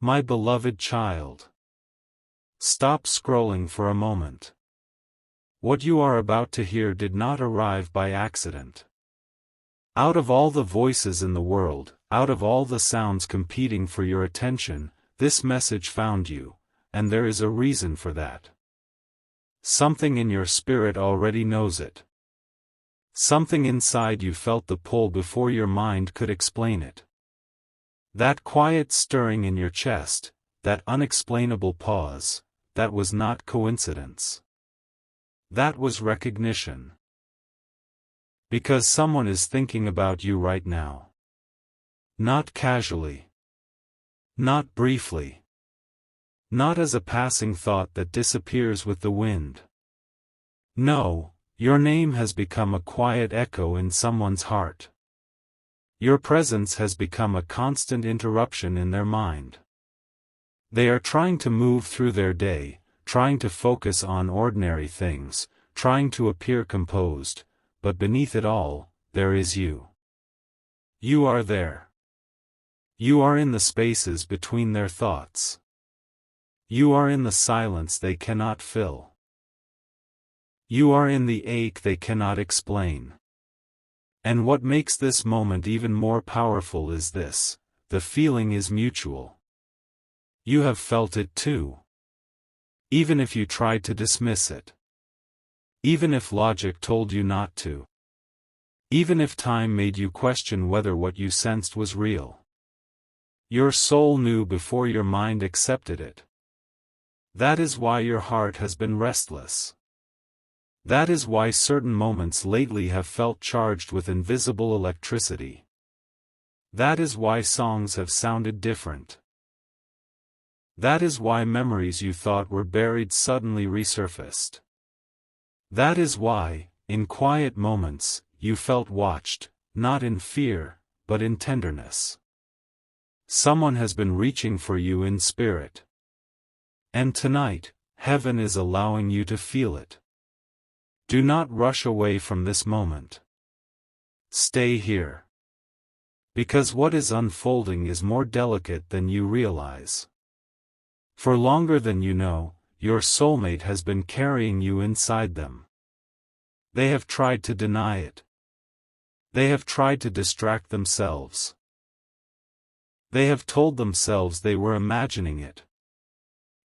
My beloved child. Stop scrolling for a moment. What you are about to hear did not arrive by accident. Out of all the voices in the world, out of all the sounds competing for your attention, this message found you, and there is a reason for that. Something in your spirit already knows it. Something inside you felt the pull before your mind could explain it. That quiet stirring in your chest, that unexplainable pause, that was not coincidence. That was recognition. Because someone is thinking about you right now. Not casually. Not briefly. Not as a passing thought that disappears with the wind. No, your name has become a quiet echo in someone's heart. Your presence has become a constant interruption in their mind. They are trying to move through their day, trying to focus on ordinary things, trying to appear composed, but beneath it all, there is you. You are there. You are in the spaces between their thoughts. You are in the silence they cannot fill. You are in the ache they cannot explain. And what makes this moment even more powerful is this: the feeling is mutual. You have felt it too. Even if you tried to dismiss it. Even if logic told you not to. Even if time made you question whether what you sensed was real. Your soul knew before your mind accepted it. That is why your heart has been restless. That is why certain moments lately have felt charged with invisible electricity. That is why songs have sounded different. That is why memories you thought were buried suddenly resurfaced. That is why, in quiet moments, you felt watched, not in fear, but in tenderness. Someone has been reaching for you in spirit. And tonight, heaven is allowing you to feel it. Do not rush away from this moment. Stay here. Because what is unfolding is more delicate than you realize. For longer than you know, your soulmate has been carrying you inside them. They have tried to deny it. They have tried to distract themselves. They have told themselves they were imagining it.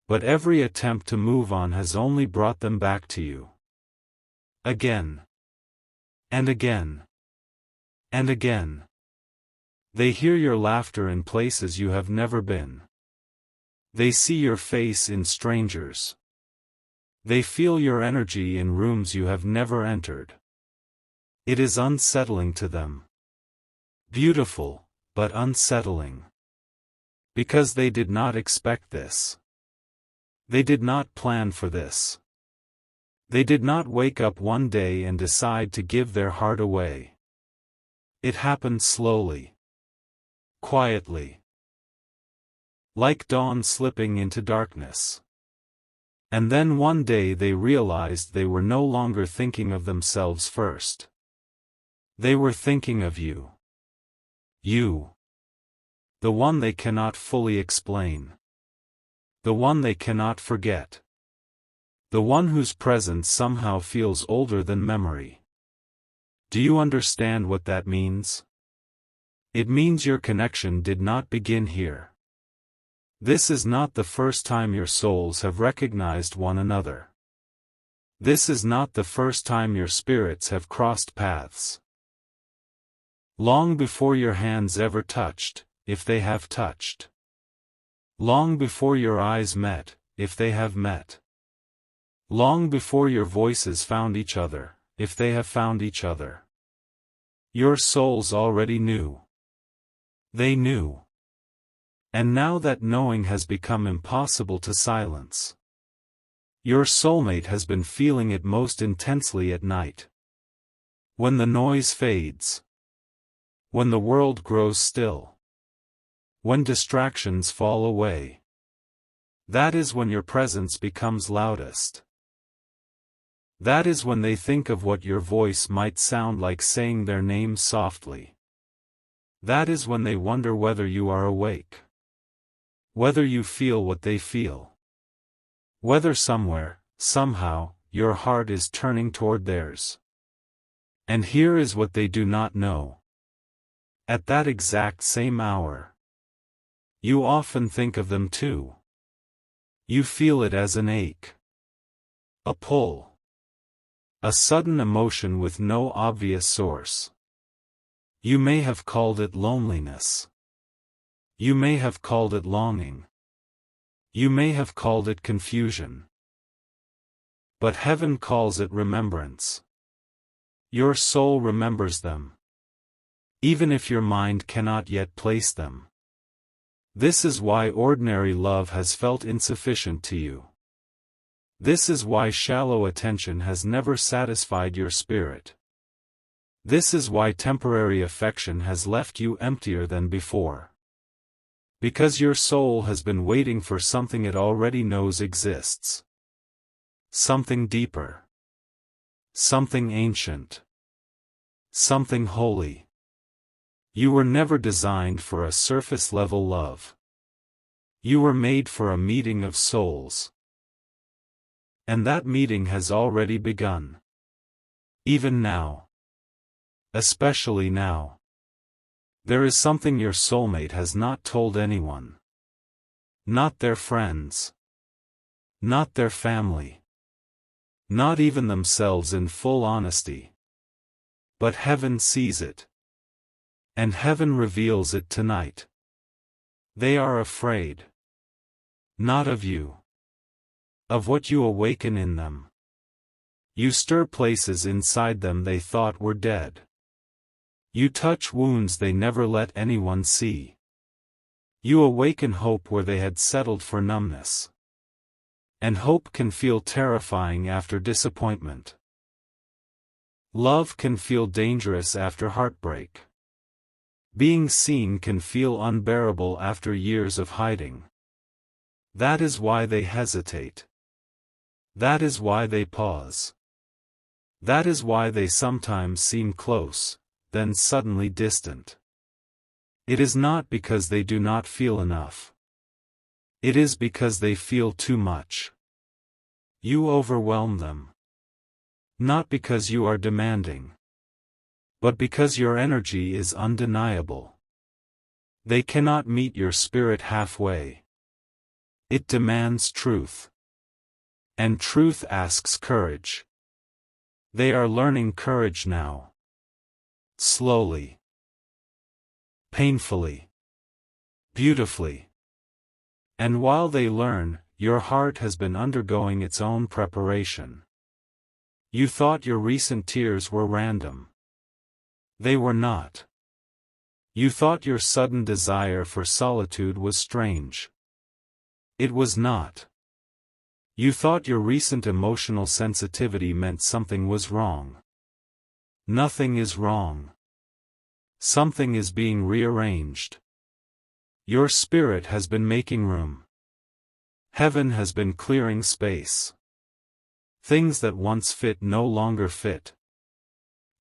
But every attempt to move on has only brought them back to you. Again. And again. And again. They hear your laughter in places you have never been. They see your face in strangers. They feel your energy in rooms you have never entered. It is unsettling to them. Beautiful, but unsettling. Because they did not expect this. They did not plan for this. They did not wake up one day and decide to give their heart away. It happened slowly. Quietly. Like dawn slipping into darkness. And then one day they realized they were no longer thinking of themselves first. They were thinking of you. You. The one they cannot fully explain. The one they cannot forget. The one whose presence somehow feels older than memory. Do you understand what that means? It means your connection did not begin here. This is not the first time your souls have recognized one another. This is not the first time your spirits have crossed paths. Long before your hands ever touched, if they have touched. Long before your eyes met, if they have met. Long before your voices found each other, if they have found each other. Your souls already knew. They knew. And now that knowing has become impossible to silence. Your soulmate has been feeling it most intensely at night. When the noise fades. When the world grows still. When distractions fall away. That is when your presence becomes loudest. That is when they think of what your voice might sound like saying their name softly. That is when they wonder whether you are awake. Whether you feel what they feel. Whether somewhere, somehow, your heart is turning toward theirs. And here is what they do not know. At that exact same hour, you often think of them too. You feel it as an ache. A pull. A sudden emotion with no obvious source. You may have called it loneliness. You may have called it longing. You may have called it confusion. But heaven calls it remembrance. Your soul remembers them. Even if your mind cannot yet place them. This is why ordinary love has felt insufficient to you. This is why shallow attention has never satisfied your spirit. This is why temporary affection has left you emptier than before. Because your soul has been waiting for something it already knows exists. Something deeper. Something ancient. Something holy. You were never designed for a surface-level love. You were made for a meeting of souls. And that meeting has already begun. Even now. Especially now. There is something your soulmate has not told anyone. Not their friends. Not their family. Not even themselves in full honesty. But heaven sees it. And heaven reveals it tonight. They are afraid. Not of you. Of what you awaken in them. You stir places inside them they thought were dead. You touch wounds they never let anyone see. You awaken hope where they had settled for numbness. And hope can feel terrifying after disappointment. Love can feel dangerous after heartbreak. Being seen can feel unbearable after years of hiding. That is why they hesitate. That is why they pause. That is why they sometimes seem close, then suddenly distant. It is not because they do not feel enough. It is because they feel too much. You overwhelm them. Not because you are demanding. But because your energy is undeniable. They cannot meet your spirit halfway. It demands truth. And truth asks courage. They are learning courage now. Slowly. Painfully. Beautifully. And while they learn, your heart has been undergoing its own preparation. You thought your recent tears were random. They were not. You thought your sudden desire for solitude was strange. It was not. You thought your recent emotional sensitivity meant something was wrong. Nothing is wrong. Something is being rearranged. Your spirit has been making room. Heaven has been clearing space. Things that once fit no longer fit.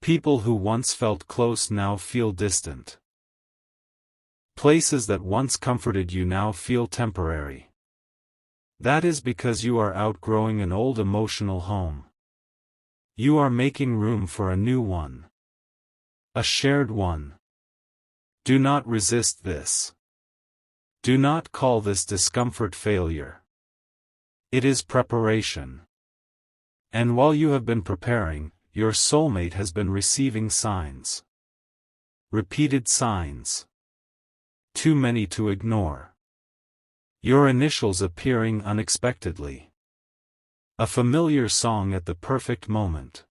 People who once felt close now feel distant. Places that once comforted you now feel temporary. That is because you are outgrowing an old emotional home. You are making room for a new one. A shared one. Do not resist this. Do not call this discomfort failure. It is preparation. And while you have been preparing, your soulmate has been receiving signs. Repeated signs. Too many to ignore. Your initials appearing unexpectedly. A familiar song at the perfect moment.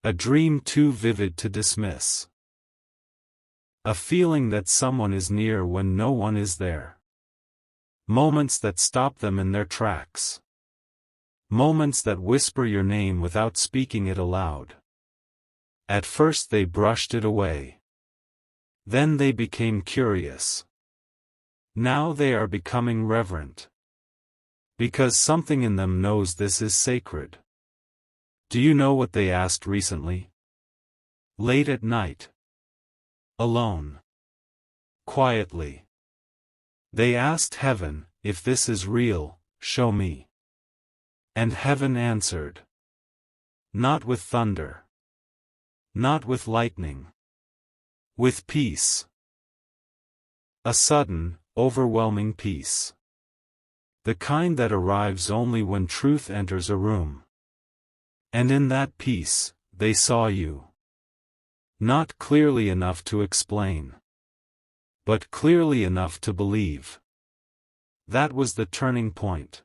A dream too vivid to dismiss. A feeling that someone is near when no one is there. Moments that stop them in their tracks. Moments that whisper your name without speaking it aloud. At first they brushed it away. Then they became curious. Now they are becoming reverent. Because something in them knows this is sacred. Do you know what they asked recently? Late at night. Alone. Quietly. They asked heaven, if this is real, show me. And heaven answered. Not with thunder. Not with lightning. With peace. A sudden, overwhelming peace. The kind that arrives only when truth enters a room. And in that peace, they saw you. Not clearly enough to explain. But clearly enough to believe. That was the turning point.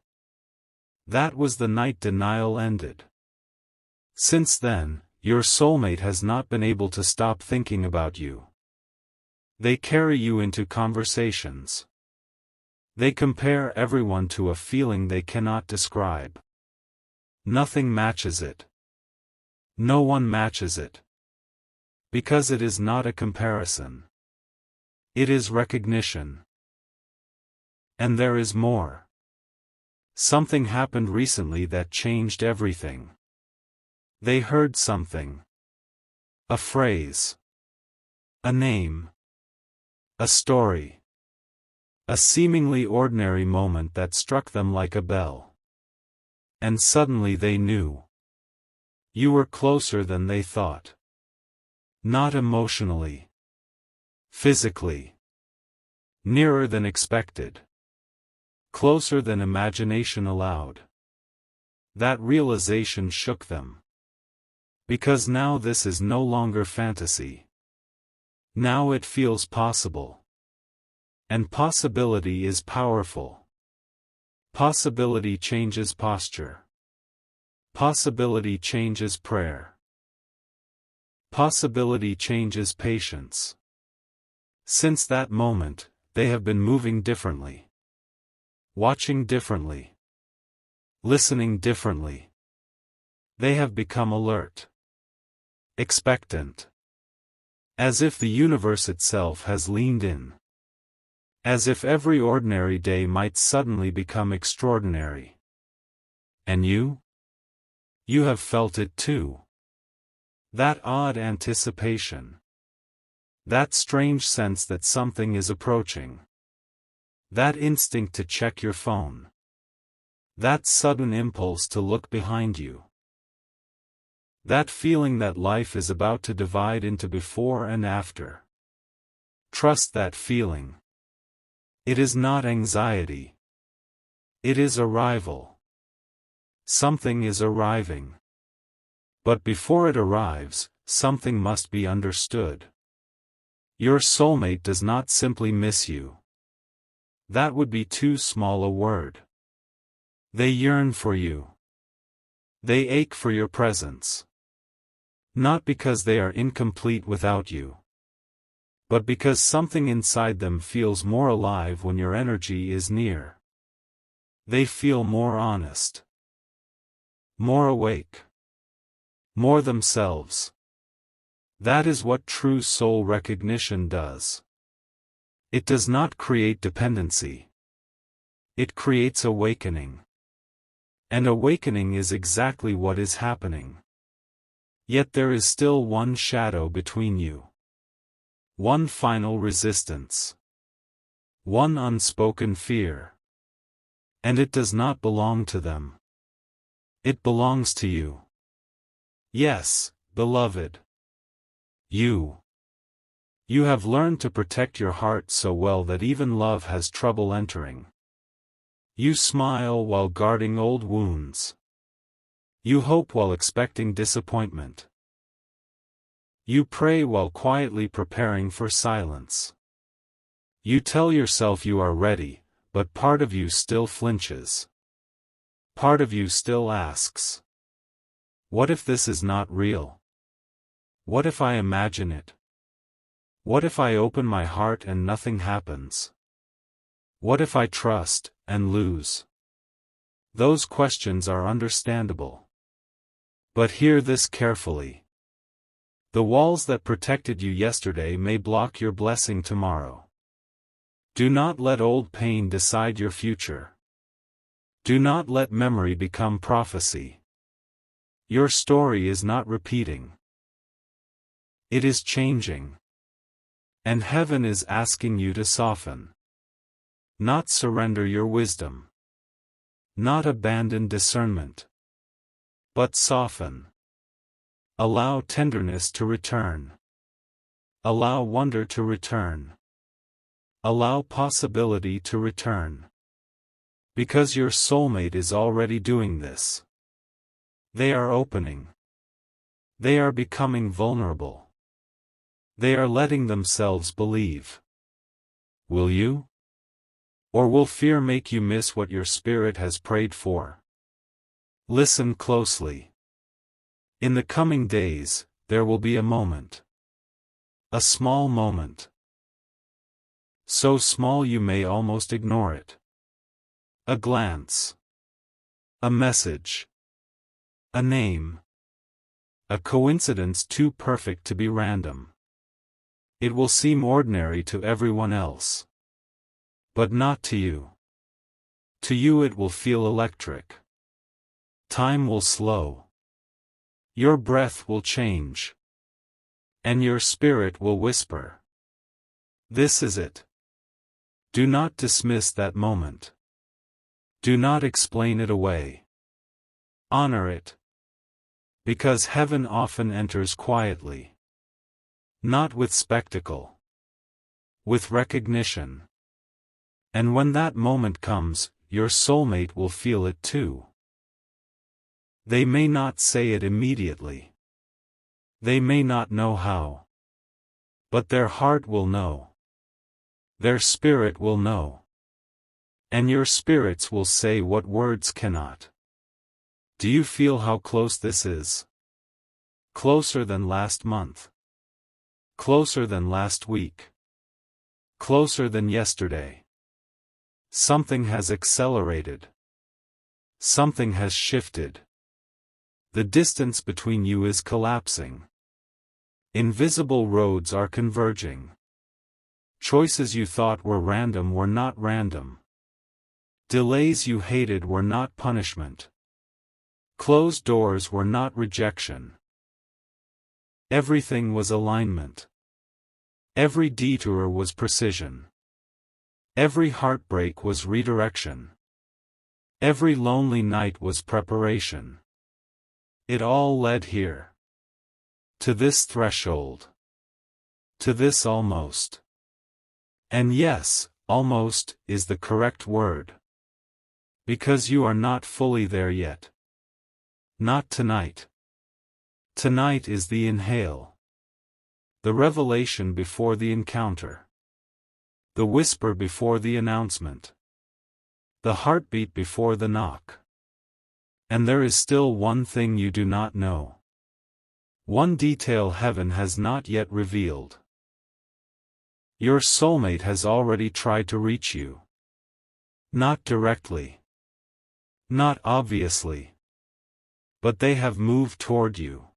That was the night denial ended. Since then, your soulmate has not been able to stop thinking about you. They carry you into conversations. They compare everyone to a feeling they cannot describe. Nothing matches it. No one matches it. Because it is not a comparison. It is recognition. And there is more. Something happened recently that changed everything. They heard something. A phrase. A name. A story. A seemingly ordinary moment that struck them like a bell. And suddenly they knew. You were closer than they thought. Not emotionally. Physically. Nearer than expected. Closer than imagination allowed. That realization shook them. Because now this is no longer fantasy. Now it feels possible. And possibility is powerful. Possibility changes posture. Possibility changes prayer. Possibility changes patience. Since that moment, they have been moving differently. Watching differently. Listening differently. They have become alert. Expectant. As if the universe itself has leaned in. As if every ordinary day might suddenly become extraordinary. And you? You have felt it too. That odd anticipation. That strange sense that something is approaching. That instinct to check your phone. That sudden impulse to look behind you. That feeling that life is about to divide into before and after. Trust that feeling. It is not anxiety. It is arrival. Something is arriving. But before it arrives, something must be understood. Your soulmate does not simply miss you. That would be too small a word. They yearn for you. They ache for your presence. Not because they are incomplete without you. But because something inside them feels more alive when your energy is near. They feel more honest. More awake. More themselves. That is what true soul recognition does. It does not create dependency. It creates awakening. And awakening is exactly what is happening. Yet there is still one shadow between you. One final resistance. One unspoken fear. And it does not belong to them. It belongs to you. Yes, beloved. You. You have learned to protect your heart so well that even love has trouble entering. You smile while guarding old wounds. You hope while expecting disappointment. You pray while quietly preparing for silence. You tell yourself you are ready, but part of you still flinches. Part of you still asks. What if this is not real? What if I imagine it? What if I open my heart and nothing happens? What if I trust, and lose? Those questions are understandable. But hear this carefully. The walls that protected you yesterday may block your blessing tomorrow. Do not let old pain decide your future. Do not let memory become prophecy. Your story is not repeating. It is changing. And heaven is asking you to soften. Not surrender your wisdom. Not abandon discernment. But soften. Allow tenderness to return. Allow wonder to return. Allow possibility to return. Because your soulmate is already doing this. They are opening. They are becoming vulnerable. They are letting themselves believe. Will you? Or will fear make you miss what your spirit has prayed for? Listen closely. In the coming days, there will be a moment. A small moment. So small you may almost ignore it. A glance. A message. A name. A coincidence too perfect to be random. It will seem ordinary to everyone else. But not to you. To you it will feel electric. Time will slow. Your breath will change. And your spirit will whisper. This is it. Do not dismiss that moment. Do not explain it away. Honor it. Because heaven often enters quietly. Not with spectacle. With recognition. And when that moment comes, your soulmate will feel it too. They may not say it immediately. They may not know how. But their heart will know. Their spirit will know. And your spirits will say what words cannot. Do you feel how close this is? Closer than last month. Closer than last week. Closer than yesterday. Something has accelerated. Something has shifted. The distance between you is collapsing. Invisible roads are converging. Choices you thought were random were not random. Delays you hated were not punishment. Closed doors were not rejection. Everything was alignment. Every detour was precision. Every heartbreak was redirection. Every lonely night was preparation. It all led here. To this threshold. To this almost. And yes, almost is the correct word. Because you are not fully there yet. Not tonight. Tonight is the inhale. The revelation before the encounter. The whisper before the announcement. The heartbeat before the knock. And there is still one thing you do not know. One detail heaven has not yet revealed. Your soulmate has already tried to reach you. Not directly. Not obviously. But they have moved toward you.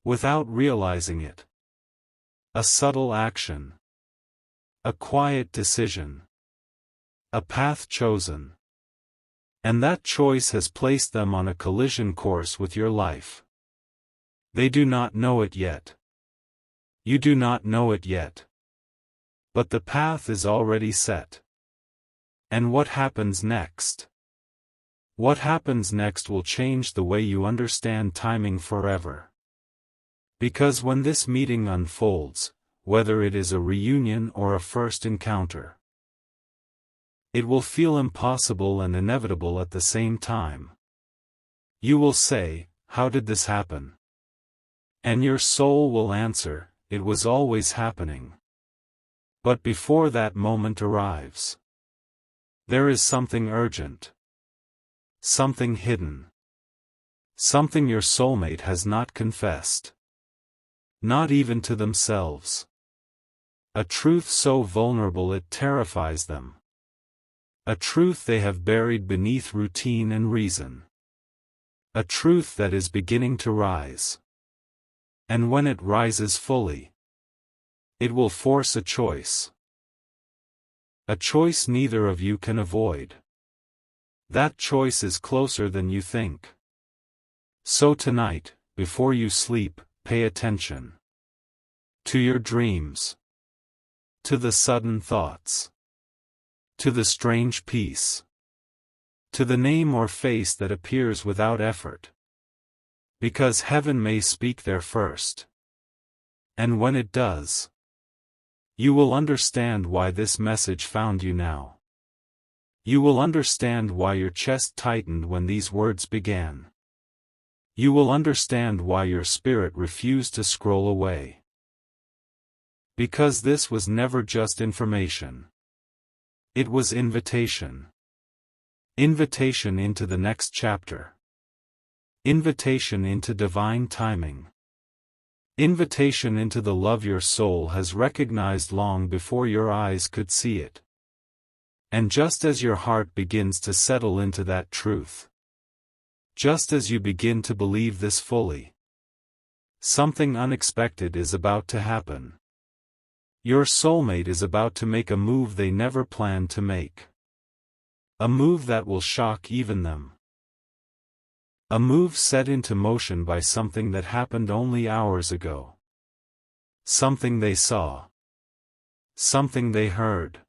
Without realizing it. A subtle action. A quiet decision. A path chosen. And that choice has placed them on a collision course with your life. They do not know it yet. You do not know it yet. But the path is already set. And what happens next? What happens next will change the way you understand timing forever. Because when this meeting unfolds, whether it is a reunion or a first encounter, it will feel impossible and inevitable at the same time. You will say, "How did this happen?" And your soul will answer, "It was always happening." But before that moment arrives, there is something urgent. Something hidden. Something your soulmate has not confessed. Not even to themselves. A truth so vulnerable it terrifies them. A truth they have buried beneath routine and reason. A truth that is beginning to rise. And when it rises fully, it will force a choice. A choice neither of you can avoid. That choice is closer than you think. So tonight, before you sleep, pay attention. To your dreams. To the sudden thoughts. To the strange peace. To the name or face that appears without effort. Because heaven may speak there first. And when it does, you will understand why this message found you now. You will understand why your chest tightened when these words began. You will understand why your spirit refused to scroll away. Because this was never just information. It was invitation. Invitation into the next chapter. Invitation into divine timing. Invitation into the love your soul has recognized long before your eyes could see it. And just as your heart begins to settle into that truth, just as you begin to believe this fully, something unexpected is about to happen. Your soulmate is about to make a move they never planned to make. A move that will shock even them. A move set into motion by something that happened only hours ago. Something they saw. Something they heard.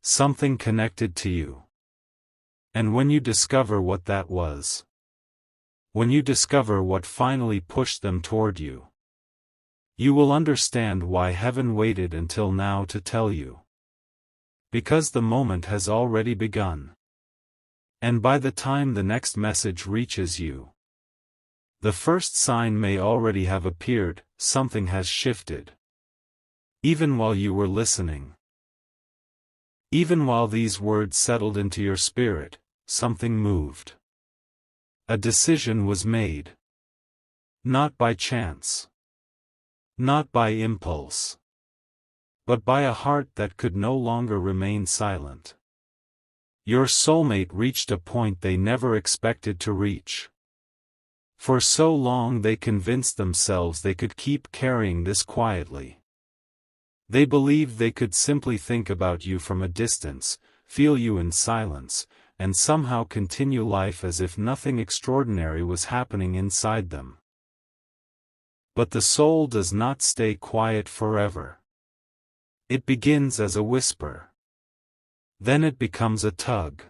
Something connected to you. And when you discover what that was, when you discover what finally pushed them toward you, you will understand why heaven waited until now to tell you. Because the moment has already begun. And by the time the next message reaches you, the first sign may already have appeared. Something has shifted. Even while you were listening. Even while these words settled into your spirit, something moved. A decision was made. Not by chance. Not by impulse. But by a heart that could no longer remain silent. Your soulmate reached a point they never expected to reach. For so long they convinced themselves they could keep carrying this quietly. They believed they could simply think about you from a distance, feel you in silence, and somehow continue life as if nothing extraordinary was happening inside them. But the soul does not stay quiet forever. It begins as a whisper. Then it becomes a tug.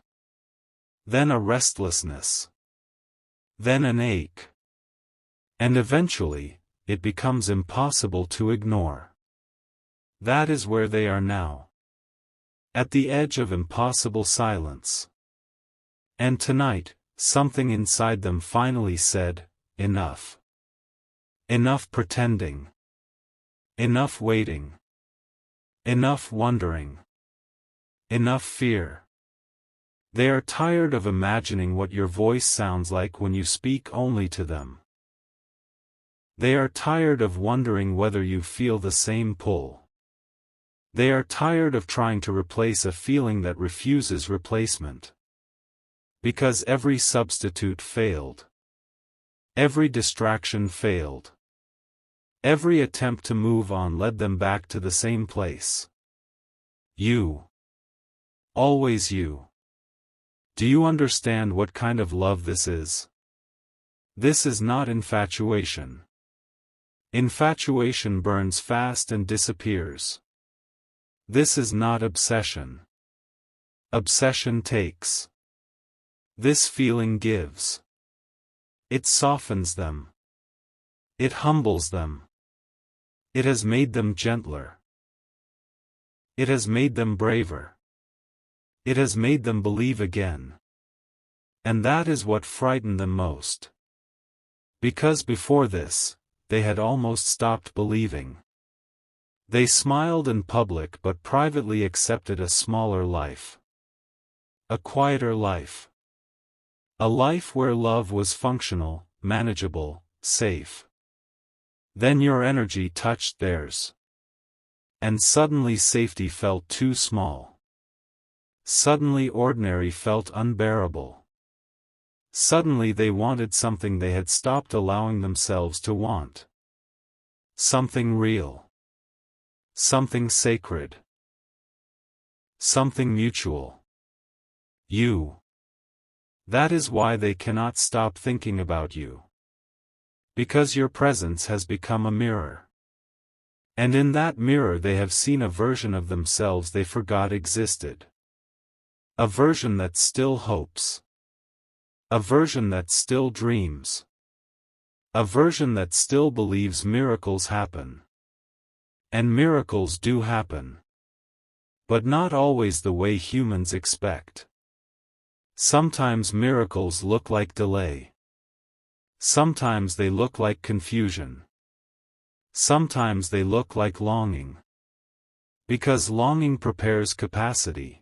Then a restlessness. Then an ache. And eventually, it becomes impossible to ignore. That is where they are now. At the edge of impossible silence. And tonight, something inside them finally said, enough. Enough pretending. Enough waiting. Enough wondering. Enough fear. They are tired of imagining what your voice sounds like when you speak only to them. They are tired of wondering whether you feel the same pull. They are tired of trying to replace a feeling that refuses replacement. Because every substitute failed. Every distraction failed. Every attempt to move on led them back to the same place. You. Always you. Do you understand what kind of love this is? This is not infatuation. Infatuation burns fast and disappears. This is not obsession. Obsession takes. This feeling gives. It softens them. It humbles them. It has made them gentler. It has made them braver. It has made them believe again. And that is what frightened them most. Because before this, they had almost stopped believing. They smiled in public but privately accepted a smaller life. A quieter life. A life where love was functional, manageable, safe. Then your energy touched theirs. And suddenly safety felt too small. Suddenly ordinary felt unbearable. Suddenly they wanted something they had stopped allowing themselves to want. Something real. Something sacred. Something mutual. You. That is why they cannot stop thinking about you. Because your presence has become a mirror. And in that mirror they have seen a version of themselves they forgot existed. A version that still hopes. A version that still dreams. A version that still believes miracles happen. And miracles do happen. But not always the way humans expect. Sometimes miracles look like delay. Sometimes they look like confusion. Sometimes they look like longing. Because longing prepares capacity.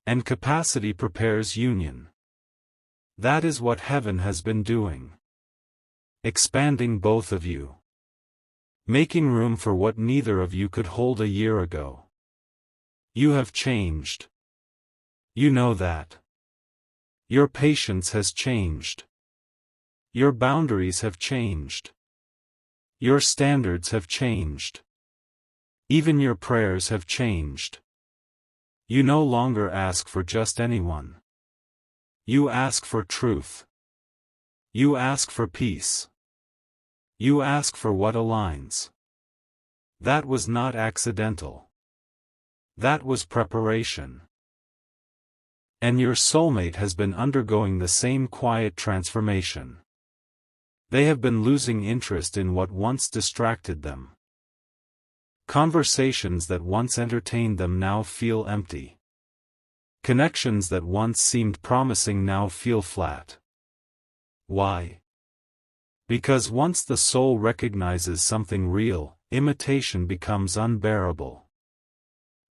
And capacity prepares union. That is what heaven has been doing. Expanding both of you. Making room for what neither of you could hold a year ago. You have changed. You know that. Your patience has changed. Your boundaries have changed. Your standards have changed. Even your prayers have changed. You no longer ask for just anyone. You ask for truth. You ask for peace. You ask for what aligns. That was not accidental. That was preparation. And your soulmate has been undergoing the same quiet transformation. They have been losing interest in what once distracted them. Conversations that once entertained them now feel empty. Connections that once seemed promising now feel flat. Why? Because once the soul recognizes something real, imitation becomes unbearable.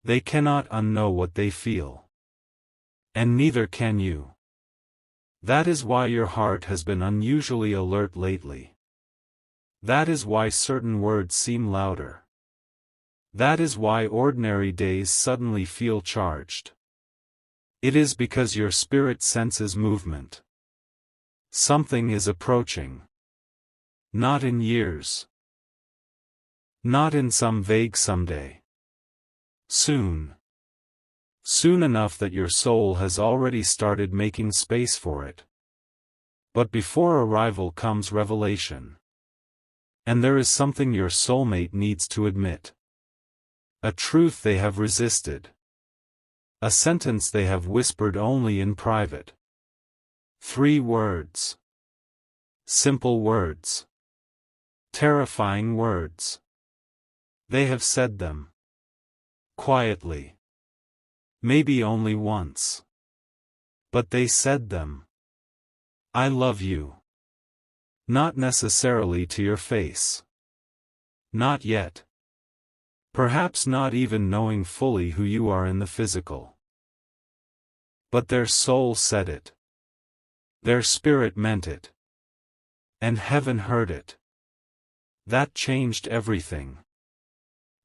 They cannot unknow what they feel. And neither can you. That is why your heart has been unusually alert lately. That is why certain words seem louder. That is why ordinary days suddenly feel charged. It is because your spirit senses movement. Something is approaching. Not in years. Not in some vague someday. Soon. Soon enough that your soul has already started making space for it. But before arrival comes revelation. And there is something your soulmate needs to admit. A truth they have resisted. A sentence they have whispered only in private. 3 words. Simple words. Terrifying words. They have said them. Quietly. Maybe only once. But they said them. I love you. Not necessarily to your face. Not yet. Perhaps not even knowing fully who you are in the physical. But their soul said it. Their spirit meant it. And heaven heard it. That changed everything.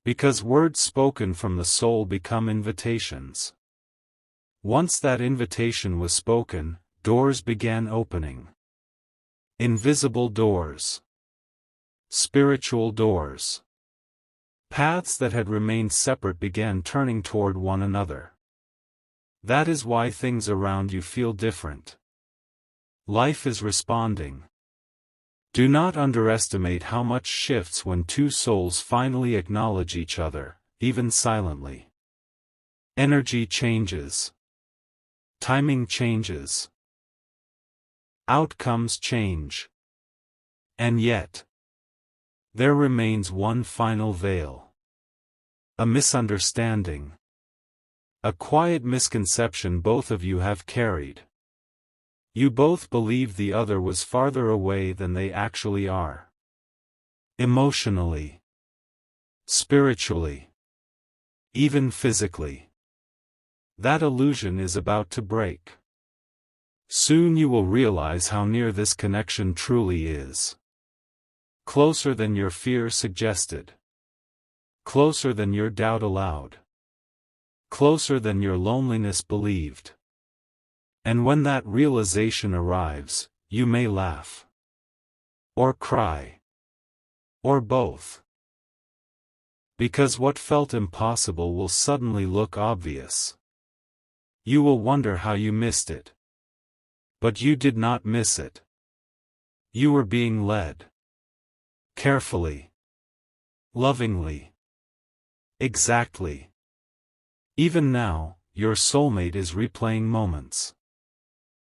Because words spoken from the soul become invitations. Once that invitation was spoken, doors began opening. Invisible doors. Spiritual doors. Paths that had remained separate began turning toward one another. That is why things around you feel different. Life is responding. Do not underestimate how much shifts when 2 souls finally acknowledge each other, even silently. Energy changes. Timing changes. Outcomes change. And yet, there remains one final veil. A misunderstanding. A quiet misconception both of you have carried. You both believe the other was farther away than they actually are. Emotionally. Spiritually. Even physically. That illusion is about to break. Soon you will realize how near this connection truly is. Closer than your fear suggested. Closer than your doubt allowed. Closer than your loneliness believed. And when that realization arrives, you may laugh. Or cry. Or both. Because what felt impossible will suddenly look obvious. You will wonder how you missed it. But you did not miss it. You were being led. Carefully. Lovingly. Exactly. Even now, your soulmate is replaying moments.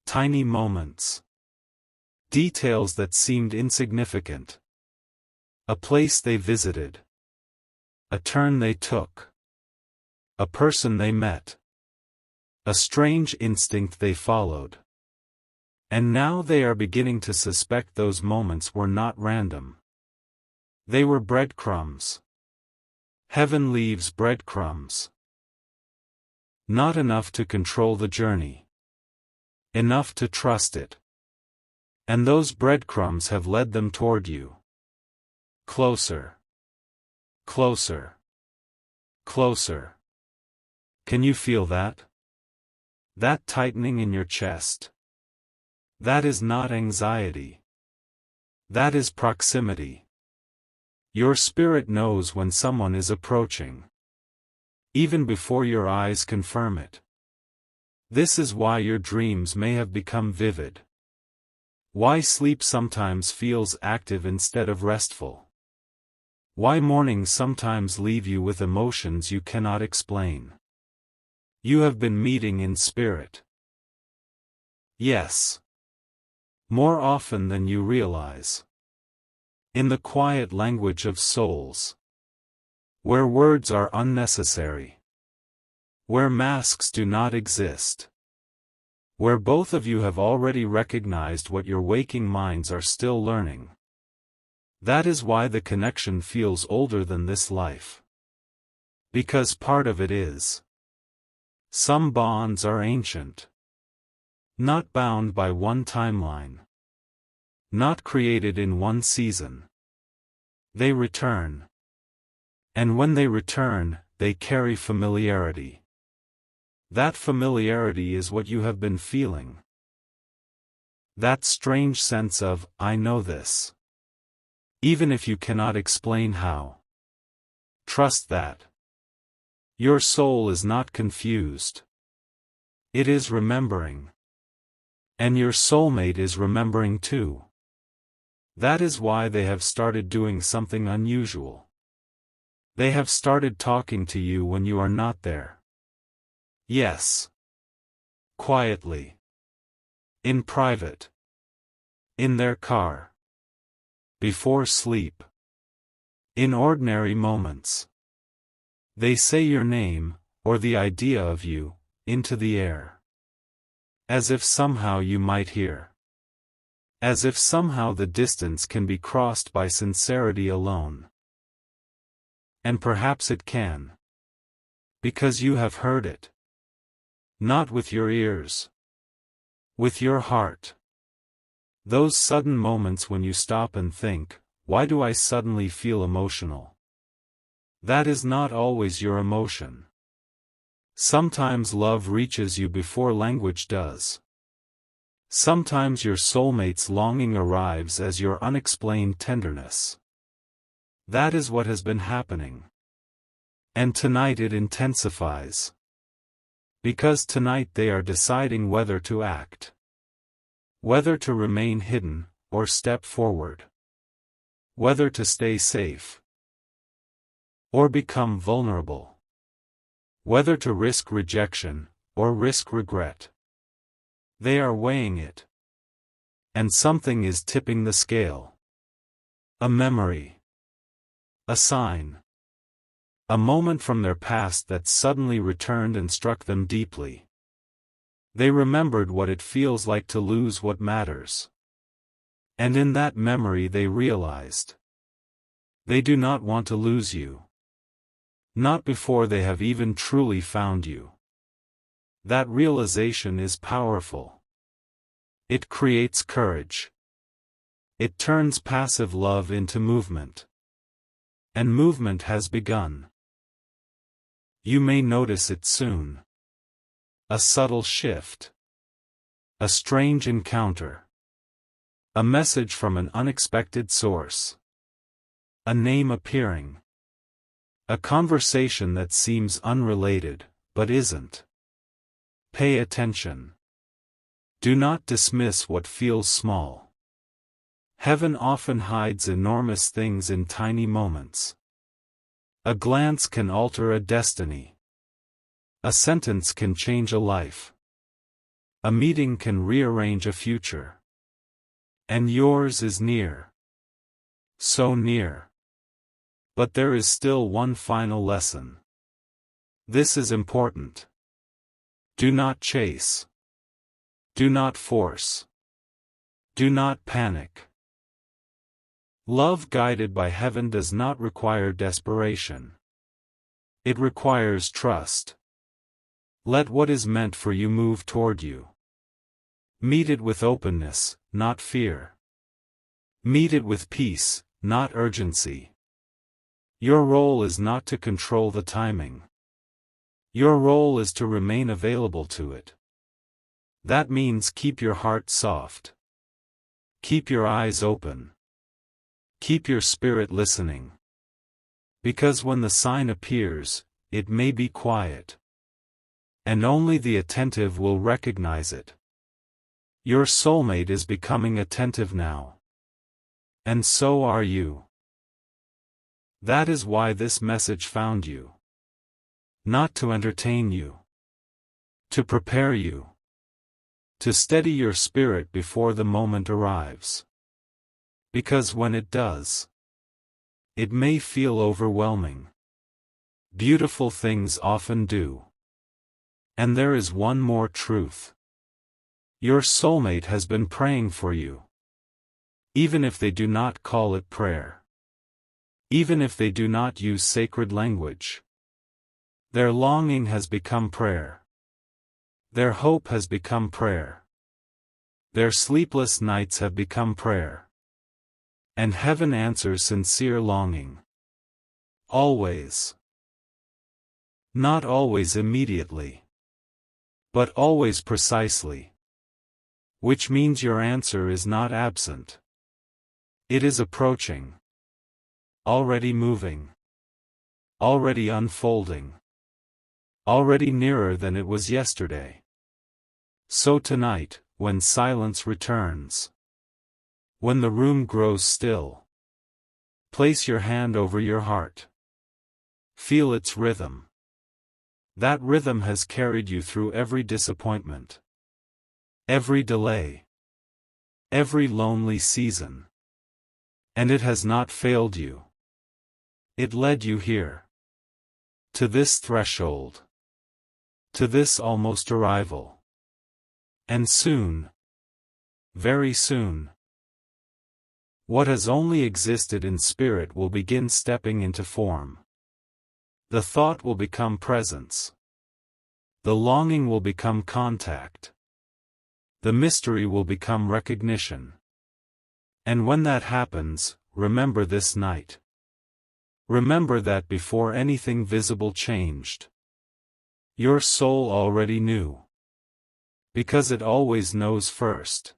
Tiny moments. Details that seemed insignificant. A place they visited. A turn they took. A person they met. A strange instinct they followed. And now they are beginning to suspect those moments were not random. They were breadcrumbs. Heaven leaves breadcrumbs. Not enough to control the journey. Enough to trust it. And those breadcrumbs have led them toward you. Closer. Closer. Closer. Can you feel that? That tightening in your chest. That is not anxiety. That is proximity. Your spirit knows when someone is approaching. Even before your eyes confirm it. This is why your dreams may have become vivid. Why sleep sometimes feels active instead of restful. Why mornings sometimes leave you with emotions you cannot explain. You have been meeting in spirit. Yes. More often than you realize. In the quiet language of souls. Where words are unnecessary. Where masks do not exist. Where both of you have already recognized what your waking minds are still learning. That is why the connection feels older than this life. Because part of it is. Some bonds are ancient. Not bound by one timeline. Not created in one season. They return. And when they return, they carry familiarity. That familiarity is what you have been feeling. That strange sense of, I know this. Even if you cannot explain how. Trust that. Your soul is not confused. It is remembering. And your soulmate is remembering too. That is why they have started doing something unusual. They have started talking to you when you are not there. Yes. Quietly. In private. In their car. Before sleep. In ordinary moments. They say your name, or the idea of you, into the air. As if somehow you might hear. As if somehow the distance can be crossed by sincerity alone. And perhaps it can. Because you have heard it. Not with your ears. With your heart. Those sudden moments when you stop and think, why do I suddenly feel emotional? That is not always your emotion. Sometimes love reaches you before language does. Sometimes your soulmate's longing arrives as your unexplained tenderness. That is what has been happening. And tonight it intensifies. Because tonight they are deciding whether to act. Whether to remain hidden, or step forward. Whether to stay safe. Or become vulnerable. Whether to risk rejection, or risk regret. They are weighing it. And something is tipping the scale. A memory. A sign. A moment from their past that suddenly returned and struck them deeply. They remembered what it feels like to lose what matters. And in that memory they realized. They do not want to lose you. Not before they have even truly found you. That realization is powerful. It creates courage. It turns passive love into movement. And movement has begun. You may notice it soon. A subtle shift. A strange encounter. A message from an unexpected source. A name appearing. A conversation that seems unrelated, but isn't. Pay attention. Do not dismiss what feels small. Heaven often hides enormous things in tiny moments. A glance can alter a destiny. A sentence can change a life. A meeting can rearrange a future. And yours is near. So near. But there is still one final lesson. This is important. Do not chase. Do not force. Do not panic. Love guided by heaven does not require desperation. It requires trust. Let what is meant for you move toward you. Meet it with openness, not fear. Meet it with peace, not urgency. Your role is not to control the timing. Your role is to remain available to it. That means keep your heart soft. Keep your eyes open. Keep your spirit listening. Because when the sign appears, it may be quiet. And only the attentive will recognize it. Your soulmate is becoming attentive now. And so are you. That is why this message found you. Not to entertain you. To prepare you. To steady your spirit before the moment arrives. Because when it does, it may feel overwhelming. Beautiful things often do. And there is one more truth. Your soulmate has been praying for you. Even if they do not call it prayer. Even if they do not use sacred language. Their longing has become prayer. Their hope has become prayer. Their sleepless nights have become prayer. And heaven answers sincere longing. Always. Not always immediately. But always precisely. Which means your answer is not absent. It is approaching. Already moving. Already unfolding. Already nearer than it was yesterday. So tonight, when silence returns. When the room grows still. Place your hand over your heart. Feel its rhythm. That rhythm has carried you through every disappointment. Every delay. Every lonely season. And it has not failed you. It led you here. To this threshold. To this almost arrival. And soon. Very soon. What has only existed in spirit will begin stepping into form. The thought will become presence. The longing will become contact. The mystery will become recognition. And when that happens, remember this night. Remember that before anything visible changed, your soul already knew. Because it always knows first.